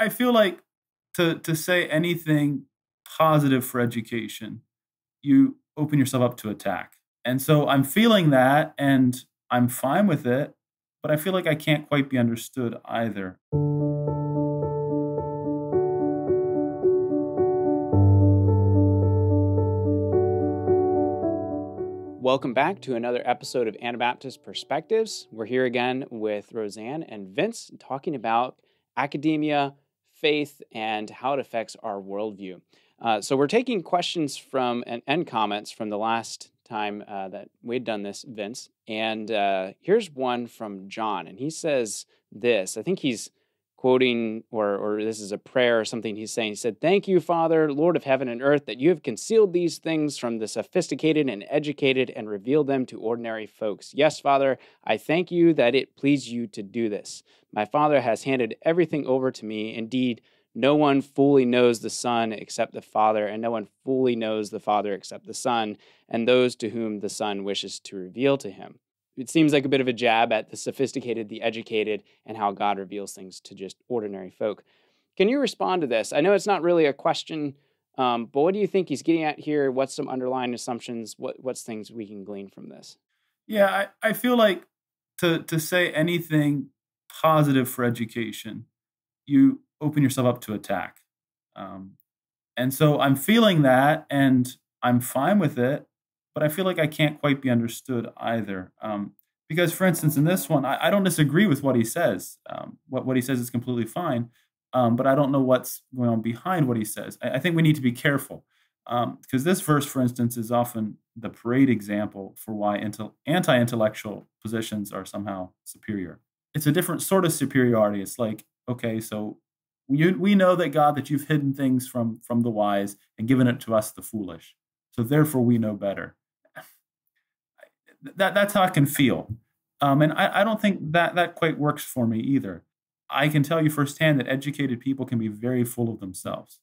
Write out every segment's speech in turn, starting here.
I feel like to say anything positive for education, you open yourself up to attack. And so I'm feeling that and I'm fine with it, but I feel like I can't quite be understood either. Welcome back to another episode of Anabaptist Perspectives. We're here again with Roseanne and Vince talking about academia, faith, and how it affects our worldview. So we're taking questions from and comments from the last time that we'd done this, Vince. And here's one from John, and he says this. I think he's quoting, or this is a prayer or something he's saying. He said, "Thank you, Father, Lord of heaven and earth, that you have concealed these things from the sophisticated and educated and revealed them to ordinary folks. Yes, Father, I thank you that it pleased you to do this. My Father has handed everything over to me. Indeed, no one fully knows the Son except the Father, and no one fully knows the Father except the Son, and those to whom the Son wishes to reveal to him." It seems like a bit of a jab at the sophisticated, the educated, and how God reveals things to just ordinary folk. Can you respond to this? I know it's not really a question, but what do you think he's getting at here? What's some underlying assumptions? What's things we can glean from this? Yeah, I feel like to say anything positive for education, you open yourself up to attack. And so I'm feeling that and I'm fine with it, but I feel like I can't quite be understood either. Because, for instance, in this one, I don't disagree with what he says. What he says is completely fine, but I don't know what's going on behind what he says. I think we need to be careful because this verse, for instance, is often the parade example for why anti-intellectual positions are somehow superior. It's a different sort of superiority. It's like, okay, so we know that God, that you've hidden things from the wise and given it to us, the foolish. So therefore, we know better. That's how I can feel. And I don't think that quite works for me either. I can tell you firsthand that educated people can be very full of themselves.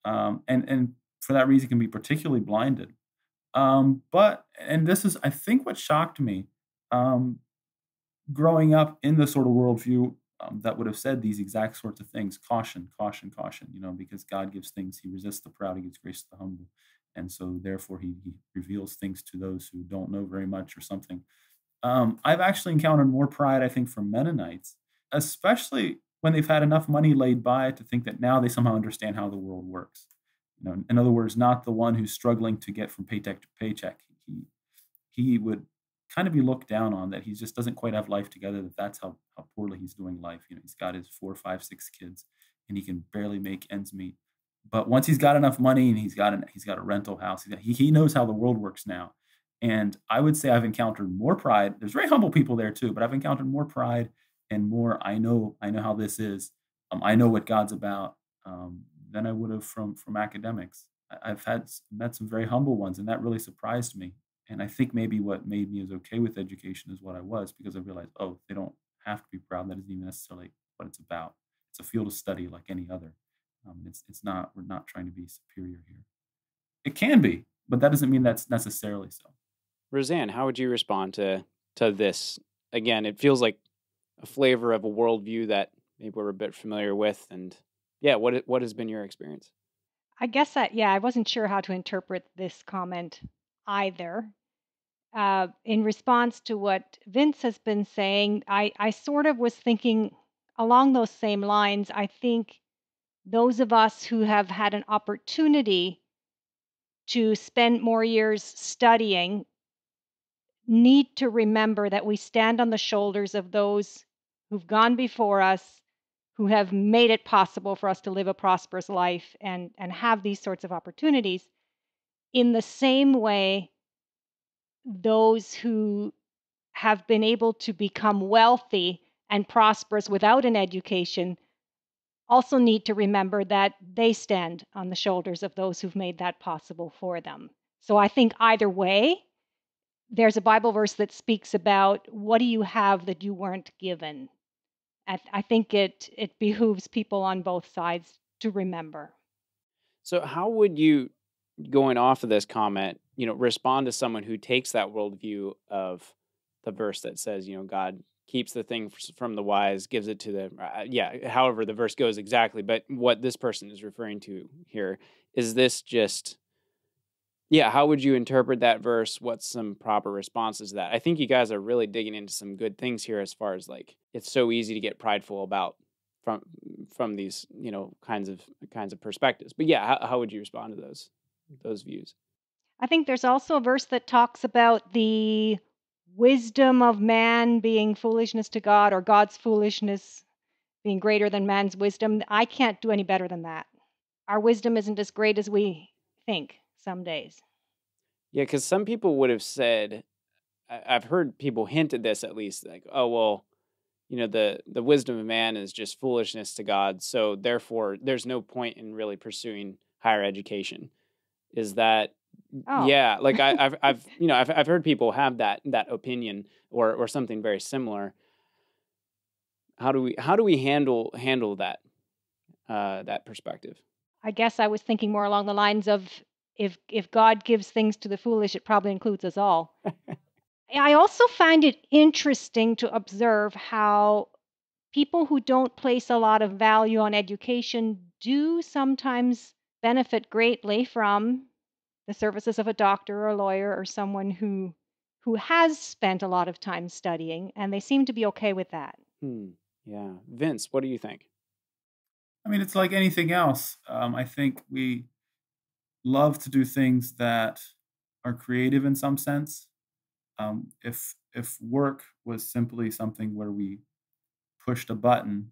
And for that reason can be particularly blinded. And this is, I think, what shocked me growing up in the sort of worldview that would have said these exact sorts of things. Caution, caution, caution, because God gives things, he resists the proud, he gives grace to the humble. And so therefore he reveals things to those who don't know very much or something. I've actually encountered more pride, I think, from Mennonites, especially when they've had enough money laid by to think that now they somehow understand how the world works. In other words, not the one who's struggling to get from paycheck to paycheck. He would kind of be looked down on, that he just doesn't quite have life together, that's how poorly he's doing life. He's got his 4, 5, 6 kids, and he can barely make ends meet. But once he's got enough money and he's got a rental house, he knows how the world works now. And I would say I've encountered more pride. There's very humble people there too, but I've encountered more pride and more I know how this is. I know what God's about than I would have from academics. I've met some very humble ones, and that really surprised me. And I think maybe what made me as okay with education is what I was, because I realized, oh, they don't have to be proud. That isn't even necessarily what it's about. It's a field of study like any other. It's not. We're not trying to be superior here. It can be, but that doesn't mean that's necessarily so. Roseanne, how would you respond to this? Again, it feels like a flavor of a worldview that maybe we're a bit familiar with. And yeah, what has been your experience? I guess I wasn't sure how to interpret this comment either. In response to what Vince has been saying, I sort of was thinking along those same lines. I think those of us who have had an opportunity to spend more years studying need to remember that we stand on the shoulders of those who've gone before us, who have made it possible for us to live a prosperous life and have these sorts of opportunities. In the same way, those who have been able to become wealthy and prosperous without an education also need to remember that they stand on the shoulders of those who've made that possible for them. So I think either way, there's a Bible verse that speaks about, what do you have that you weren't given? I think it behooves people on both sides to remember. So how would you, going off of this comment, respond to someone who takes that worldview of the verse that says, God keeps the thing from the wise, gives it to the, however the verse goes exactly. But what this person is referring to here, is this just, how would you interpret that verse? What's some proper responses to that? I think you guys are really digging into some good things here, as far as like, it's so easy to get prideful about from these, kinds of perspectives. But how would you respond to those views? I think there's also a verse that talks about the wisdom of man being foolishness to God, or God's foolishness being greater than man's wisdom. I can't do any better than that. Our wisdom isn't as great as we think some days. Yeah, because some people would have said, I've heard people hint at this at least, like, oh, well, the wisdom of man is just foolishness to God, so therefore there's no point in really pursuing higher education. Is that, Oh, like I've heard people have that opinion or something very similar. How do we handle that that perspective? I guess I was thinking more along the lines of, if God gives things to the foolish, it probably includes us all. I also find it interesting to observe how people who don't place a lot of value on education do sometimes benefit greatly from the services of a doctor or a lawyer or someone who has spent a lot of time studying, and they seem to be okay with that. Yeah, Vince, what do you think? I mean, it's like anything else. I think we love to do things that are creative in some sense. If work was simply something where we pushed a button,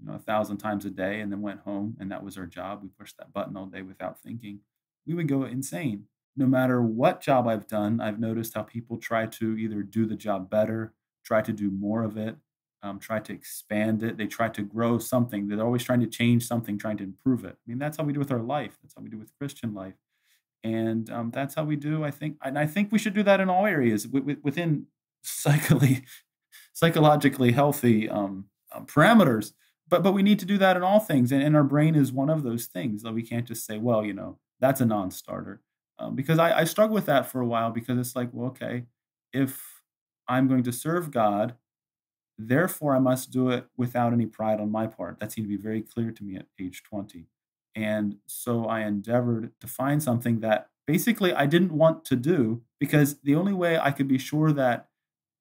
1,000 times a day, and then went home, and that was our job, we pushed that button all day without thinking, we would go insane. No matter what job I've done, I've noticed how people try to either do the job better, try to do more of it, try to expand it. They try to grow something. They're always trying to change something, trying to improve it. I mean, that's how we do with our life. That's how we do with Christian life. And that's how we do, I think. And I think we should do that in all areas within psychologically healthy parameters. But we need to do that in all things, and our brain is one of those things. That we can't just say, well, that's a non-starter, because I struggled with that for a while, because it's like, well, okay, if I'm going to serve God, therefore I must do it without any pride on my part. That seemed to be very clear to me at age 20. And so I endeavored to find something that basically I didn't want to do, because the only way I could be sure that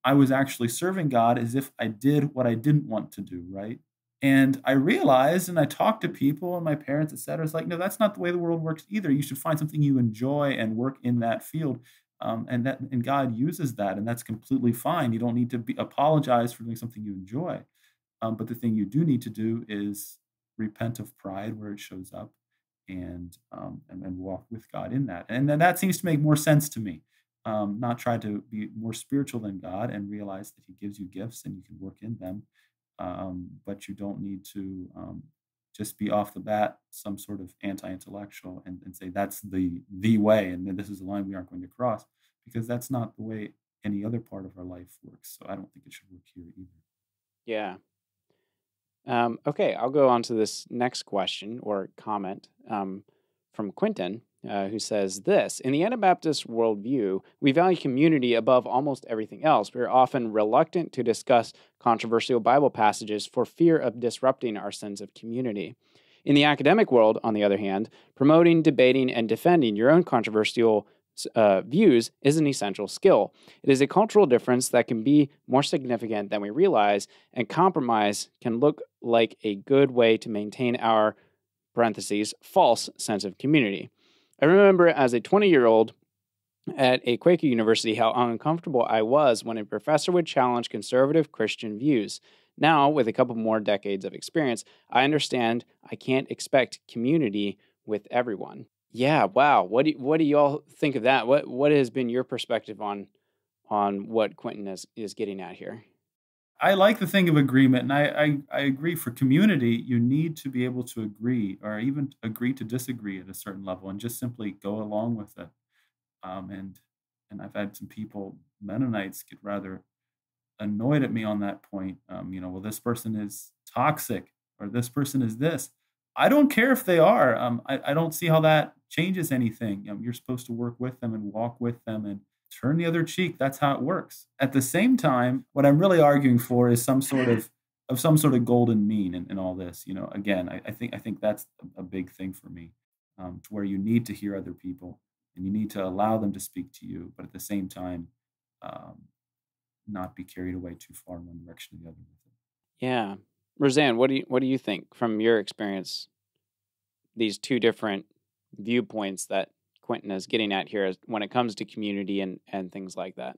I was actually serving God is if I did what I didn't want to do, right? And I realized, and I talked to people and my parents, et cetera, it's like, no, that's not the way the world works either. You should find something you enjoy and work in that field. And God uses that, and that's completely fine. You don't need to apologize for doing something you enjoy. But the thing you do need to do is repent of pride where it shows up, and walk with God in that. And then that seems to make more sense to me. Not try to be more spiritual than God, and realize that He gives you gifts and you can work in them. But you don't need to just be off the bat some sort of anti-intellectual, and say that's the way, and then this is the line we aren't going to cross, because that's not the way any other part of our life works. So I don't think it should work here either. Yeah. Okay, I'll go on to this next question or comment from Quentin, who says this: in the Anabaptist worldview, we value community above almost everything else. We are often reluctant to discuss controversial Bible passages for fear of disrupting our sense of community. In the academic world, on the other hand, promoting, debating, and defending your own controversial views is an essential skill. It is a cultural difference that can be more significant than we realize, and compromise can look like a good way to maintain our parentheses false sense of community. I remember as a 20-year-old at a Quaker university how uncomfortable I was when a professor would challenge conservative Christian views. Now, with a couple more decades of experience, I understand I can't expect community with everyone. Yeah, wow. What do you all think of that? What has been your perspective on what Quentin is getting at here? I like the thing of agreement, and I agree. For community, you need to be able to agree, or even agree to disagree at a certain level, and just simply go along with it. Um, and and I've had some people, Mennonites, get rather annoyed at me on that point. Well, this person is toxic, or this person is this. I don't care if they are. I don't see how that changes anything. You're supposed to work with them and walk with them, turn the other cheek. That's how it works. At the same time, what I'm really arguing for is some sort of golden mean in all this. Again, I think that's a big thing for me, to where you need to hear other people and you need to allow them to speak to you, but at the same time, um, not be carried away too far in one direction or the other with it. Yeah. Roseanne, what do you think from your experience, these two different viewpoints that Quentin is getting at here when it comes to community and things like that?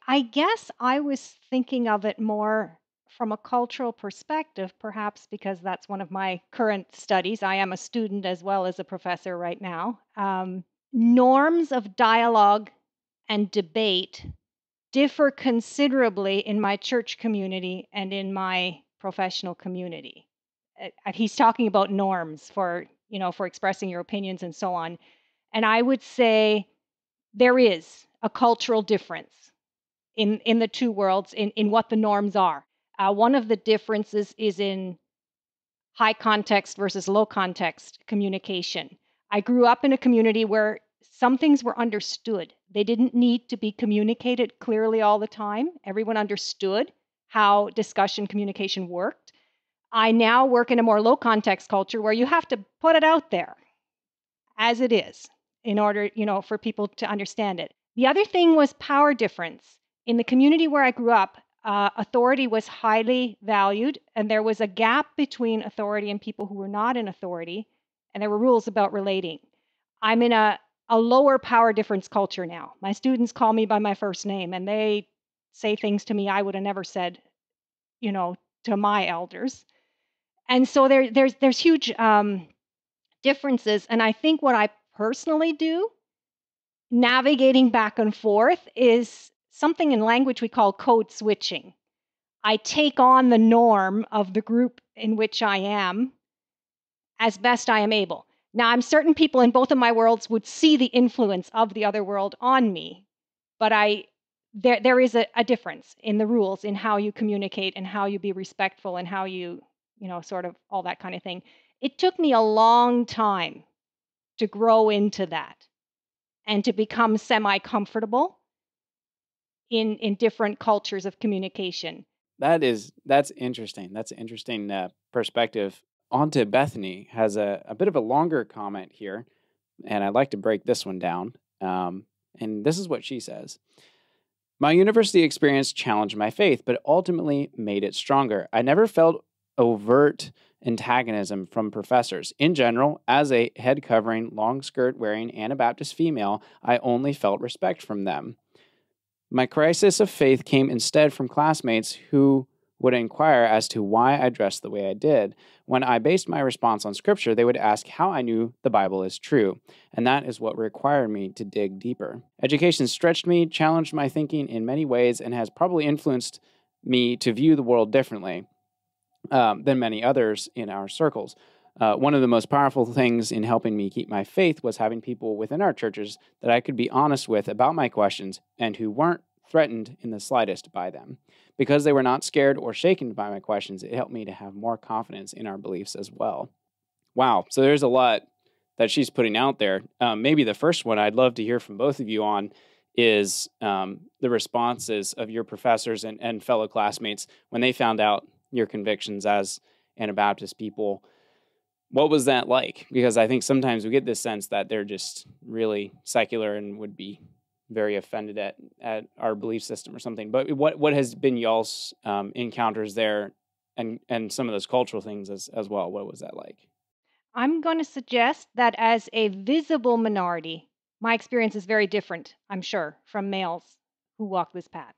I guess I was thinking of it more from a cultural perspective, perhaps because that's one of my current studies. I am a student as well as a professor right now. Norms of dialogue and debate differ considerably in my church community and in my professional community. He's talking about norms for expressing your opinions and so on. And I would say there is a cultural difference in the two worlds in what the norms are. One of the differences is in high context versus low context communication. I grew up in a community where some things were understood. They didn't need to be communicated clearly all the time. Everyone understood how discussion communication worked. I now work in a more low context culture where you have to put it out there as it is in order, for people to understand it. The other thing was power difference. In the community where I grew up, authority was highly valued, and there was a gap between authority and people who were not in authority, and there were rules about relating. I'm in a lower power difference culture now. My students call me by my first name, and they say things to me I would have never said, to my elders. And so there's huge differences. And I think what I personally do, navigating back and forth, is something in language we call code switching. I take on the norm of the group in which I am as best I am able. Now, I'm certain people in both of my worlds would see the influence of the other world on me, but there is a difference in the rules, in how you communicate and how you be respectful and how you, sort of all that kind of thing. It took me a long time to grow into that and to become semi-comfortable in different cultures of communication. That's interesting. That's an interesting perspective. On to Bethany has a bit of a longer comment here, and I'd like to break this one down. And this is what she says. My university experience challenged my faith, but ultimately made it stronger. I never felt overt antagonism from professors. In general, as a head covering, long skirt wearing Anabaptist female, I only felt respect from them. My crisis of faith came instead from classmates who would inquire as to why I dressed the way I did. When I based my response on Scripture, they would ask how I knew the Bible is true, and that is what required me to dig deeper. Education stretched me, challenged my thinking in many ways, and has probably influenced me to view the world differently than many others in our circles. One of the most powerful things in helping me keep my faith was having people within our churches that I could be honest with about my questions and who weren't threatened in the slightest by them. Because they were not scared or shaken by my questions, it helped me to have more confidence in our beliefs as well. Wow, so there's a lot that she's putting out there. Maybe the first one I'd love to hear from both of you on is the responses of your professors and fellow classmates when they found out your convictions as Anabaptist people. What was that like? Because I think sometimes we get this sense that they're just really secular and would be very offended at our belief system or something. But what has been y'all's encounters there and some of those cultural things as well? What was that like? I'm going to suggest that as a visible minority, my experience is very different, I'm sure, from males who walk this path.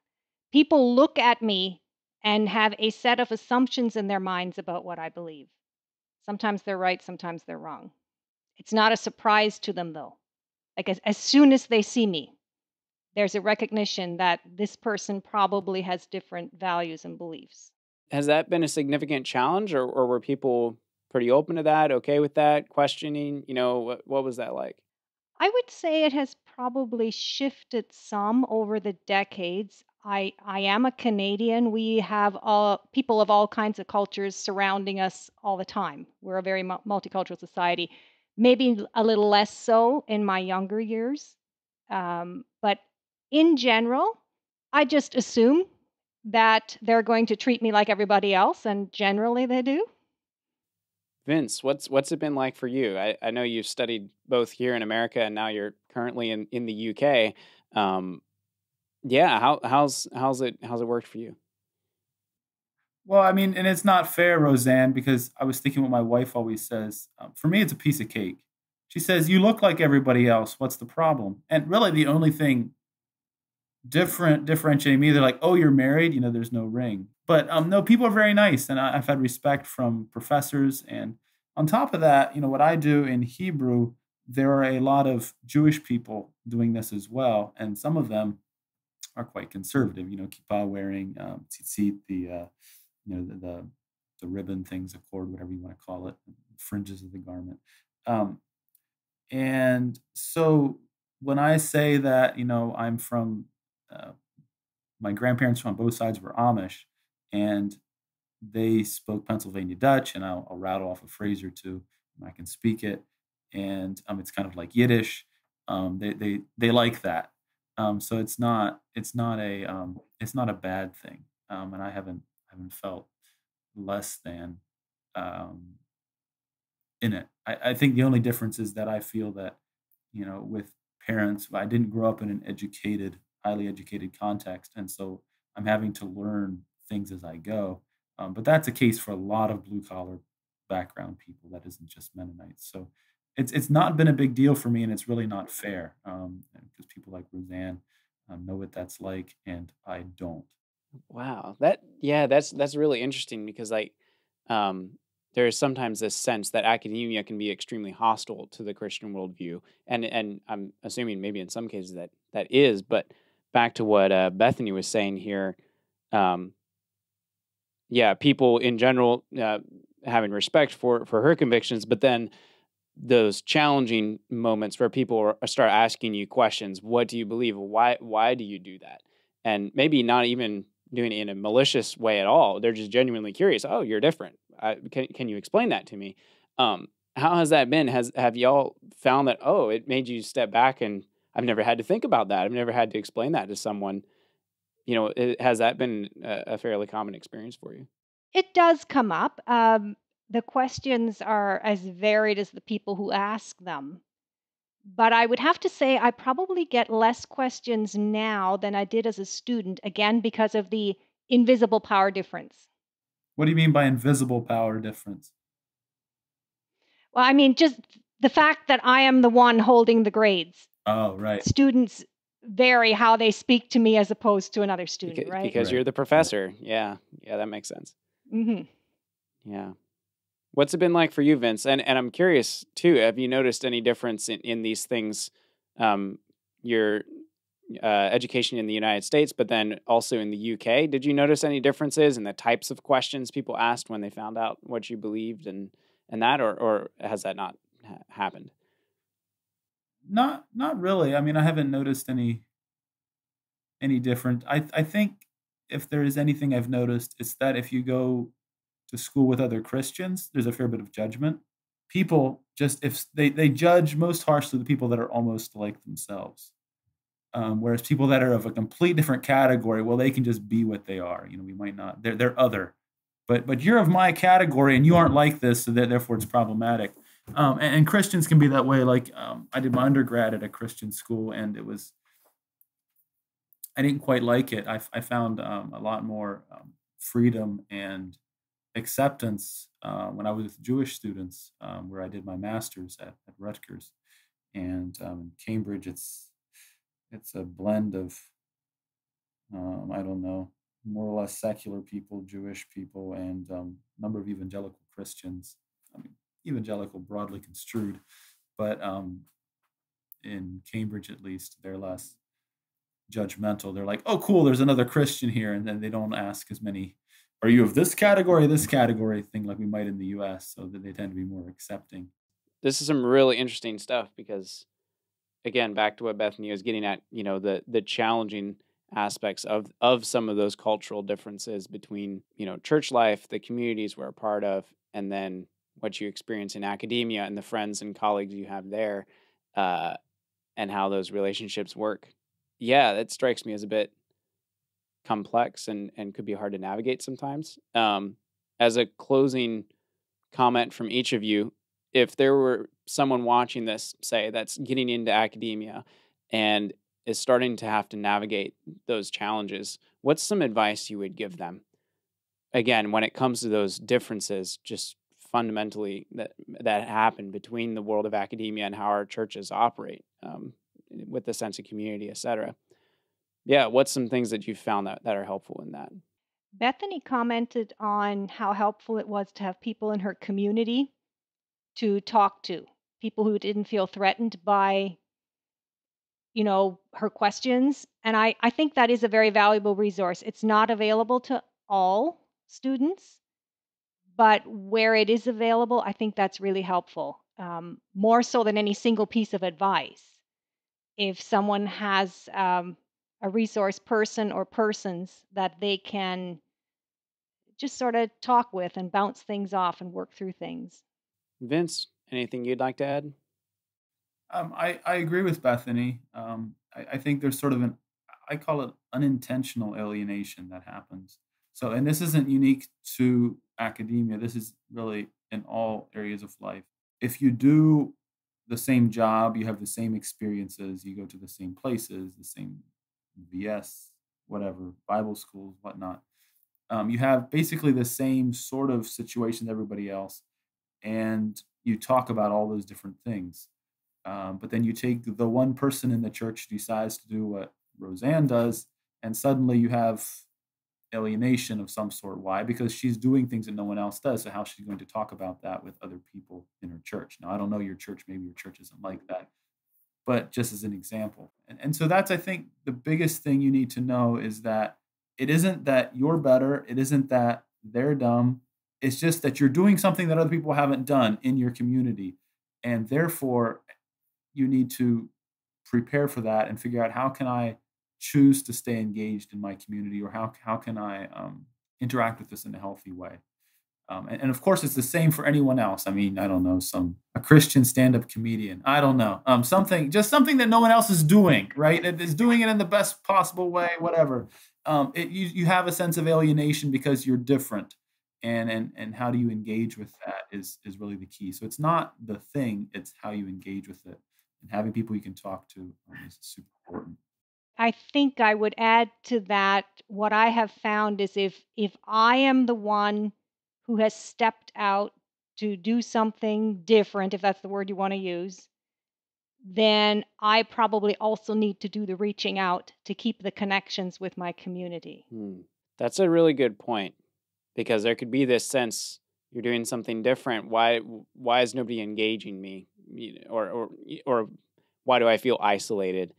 People look at me and have a set of assumptions in their minds about what I believe. Sometimes they're right, sometimes they're wrong. It's not a surprise to them, though. Like as soon as they see me, there's a recognition that this person probably has different values and beliefs. Has that been a significant challenge, or were people pretty open to that, okay with that, questioning? What was that like? I would say it has probably shifted some over the decades. I am a Canadian. We have people of all kinds of cultures surrounding us all the time. We're a very multicultural society. Maybe a little less so in my younger years. But in general, I just assume that they're going to treat me like everybody else, and generally they do. Vince, what's it been like for you? I know you've studied both here in America and now you're currently in the UK. Um, yeah, how's it worked for you? Well, I mean, and it's not fair, Roseanne, because I was thinking what my wife always says. For me, it's a piece of cake. She says, "You look like everybody else. What's the problem?" And really, the only thing differentiating me, they're like, "Oh, you're married. You know, there's no ring." But no, people are very nice, and I've had respect from professors. And on top of that, what I do in Hebrew, there are a lot of Jewish people doing this as well, and some of them are quite conservative. Kippah wearing, tzitzit, the ribbon things, a cord, whatever you want to call it, fringes of the garment. Um, and so when I say that, I'm from, uh, my grandparents on both sides were Amish, and they spoke Pennsylvania Dutch, and I'll rattle off a phrase or two, and I can speak it, and it's kind of like Yiddish. They like that, so it's not a bad thing, and I haven't felt less than, um, in it. I think the only difference is that I feel that, with parents, I didn't grow up in an highly educated context, and so I'm having to learn things as I go. But that's a case for a lot of blue collar background people. That isn't just Mennonites. So it's not been a big deal for me, and it's really not fair, because people like Roseanne, know what that's like, and I don't. Wow. That's really interesting because um there is sometimes this sense that academia can be extremely hostile to the Christian worldview. And I'm assuming maybe in some cases that is, but back to what Bethany was saying here, um yeah, people in general having respect for her convictions, but then those challenging moments where people start asking you questions. What do you believe? Why do you do that? And maybe not even doing it in a malicious way at all. They're just genuinely curious. Oh, you're different. Can you explain that to me? How has that been? Have y'all found that? Oh, it made you step back and I've never had to think about that. I've never had to explain that to someone. Has that been a fairly common experience for you? It does come up. The questions are as varied as the people who ask them. But I would have to say I probably get less questions now than I did as a student, again, because of the invisible power difference. What do you mean by invisible power difference? Well, I mean, just the fact that I am the one holding the grades. Oh, right, Students vary how they speak to me as opposed to another student, right? Because right, you're the right. professor. Yeah, yeah, that makes sense. Hmm. Yeah. What's it been like for you, Vince? And I'm curious too. Have you noticed any difference in these things? Your education in the United States, but then also in the UK. Did you notice any differences in the types of questions people asked when they found out what you believed and that, or has that not happened? Not really. I mean, I haven't noticed any different. I think if there is anything I've noticed, it's that if you go to school with other Christians, there's a fair bit of judgment. People just if they judge most harshly the people that are almost like themselves. Whereas people that are of a complete different category, well, they can just be what they are. We might not. They're other, but you're of my category and you aren't like this, so therefore it's problematic. And Christians can be that way. Like I did my undergrad at a Christian school, and I didn't quite like it. I found a lot more freedom and acceptance when I was with Jewish students, where I did my master's at Rutgers, and in Cambridge. It's a blend of, I don't know, more or less secular people, Jewish people, and a number of evangelical Christians. I mean, evangelical broadly construed, but in Cambridge at least, they're less judgmental. They're like, "Oh, cool, there's another Christian here," and then they don't ask as many, "Are you of this category?" thing like we might in the U.S. So that they tend to be more accepting. This is some really interesting stuff because again, back to what Bethany was getting at, the challenging aspects of some of those cultural differences between, church life, the communities we're a part of, and then what you experience in academia and the friends and colleagues you have there, uh, and how those relationships work. Yeah, that strikes me as a bit complex and could be hard to navigate sometimes. As a closing comment from each of you, if there were someone watching this, say, that's getting into academia and is starting to have to navigate those challenges, what's some advice you would give them? Again, when it comes to those differences, just fundamentally that happen between the world of academia and how our churches operate, with the sense of community, etc. Yeah, what's some things that you've found that are helpful in that? Bethany commented on how helpful it was to have people in her community to talk to, people who didn't feel threatened by, her questions. And I think that is a very valuable resource. It's not available to all students, but where it is available, I think that's really helpful, more so than any single piece of advice. If someone has a resource person or persons that they can just sort of talk with and bounce things off and work through things. Vince, anything you'd like to add? I agree with Bethany. I think there's sort of I call it unintentional alienation that happens. So, and this isn't unique to academia. This is really in all areas of life. If you do the same job, you have the same experiences, you go to the same places, the same VS, whatever, Bible schools, whatnot. You have basically the same sort of situation as everybody else, and you talk about all those different things. But then you take the one person in the church who decides to do what Roseanne does, and suddenly you have alienation of some sort. Why? Because she's doing things that no one else does. So how she's going to talk about that with other people in her church? Now, I don't know your church. Maybe your church isn't like that. But just as an example. And so that's, I think, the biggest thing you need to know is that it isn't that you're better. It isn't that they're dumb. It's just that you're doing something that other people haven't done in your community. And therefore, you need to prepare for that and figure out, how can I choose to stay engaged in my community, or how can I interact with this in a healthy way. And of course, it's the same for anyone else. I mean, I don't know, a Christian stand-up comedian. I don't know, something that no one else is doing, right? It is doing it in the best possible way, whatever. You have a sense of alienation because you're different, and how do you engage with that is really the key. So it's not the thing; it's how you engage with it, and having people you can talk to is super important. I think I would add to that, what I have found is if I am the one who has stepped out to do something different, if that's the word you want to use, then I probably also need to do the reaching out to keep the connections with my community. That's a really good point, because there could be this sense you're doing something different. Why is nobody engaging me? Or why do I feel isolated?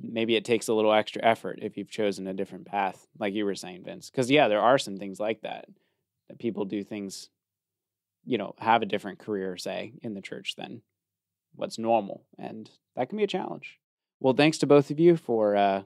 Maybe it takes a little extra effort if you've chosen a different path, like you were saying, Vince. Because there are some things like that people do things, have a different career, say, in the church than what's normal, and that can be a challenge. Well, thanks to both of you for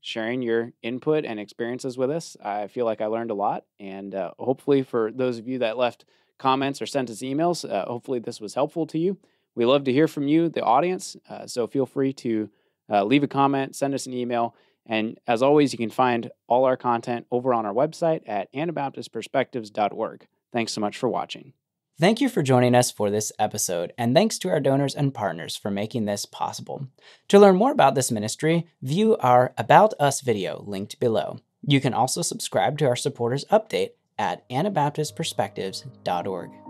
sharing your input and experiences with us. I feel like I learned a lot, and hopefully for those of you that left comments or sent us emails, hopefully this was helpful to you. We love to hear from you, the audience, so feel free to leave a comment, send us an email, and as always, you can find all our content over on our website at anabaptistperspectives.org. Thanks so much for watching. Thank you for joining us for this episode, and thanks to our donors and partners for making this possible. To learn more about this ministry, view our About Us video linked below. You can also subscribe to our supporters update at anabaptistperspectives.org.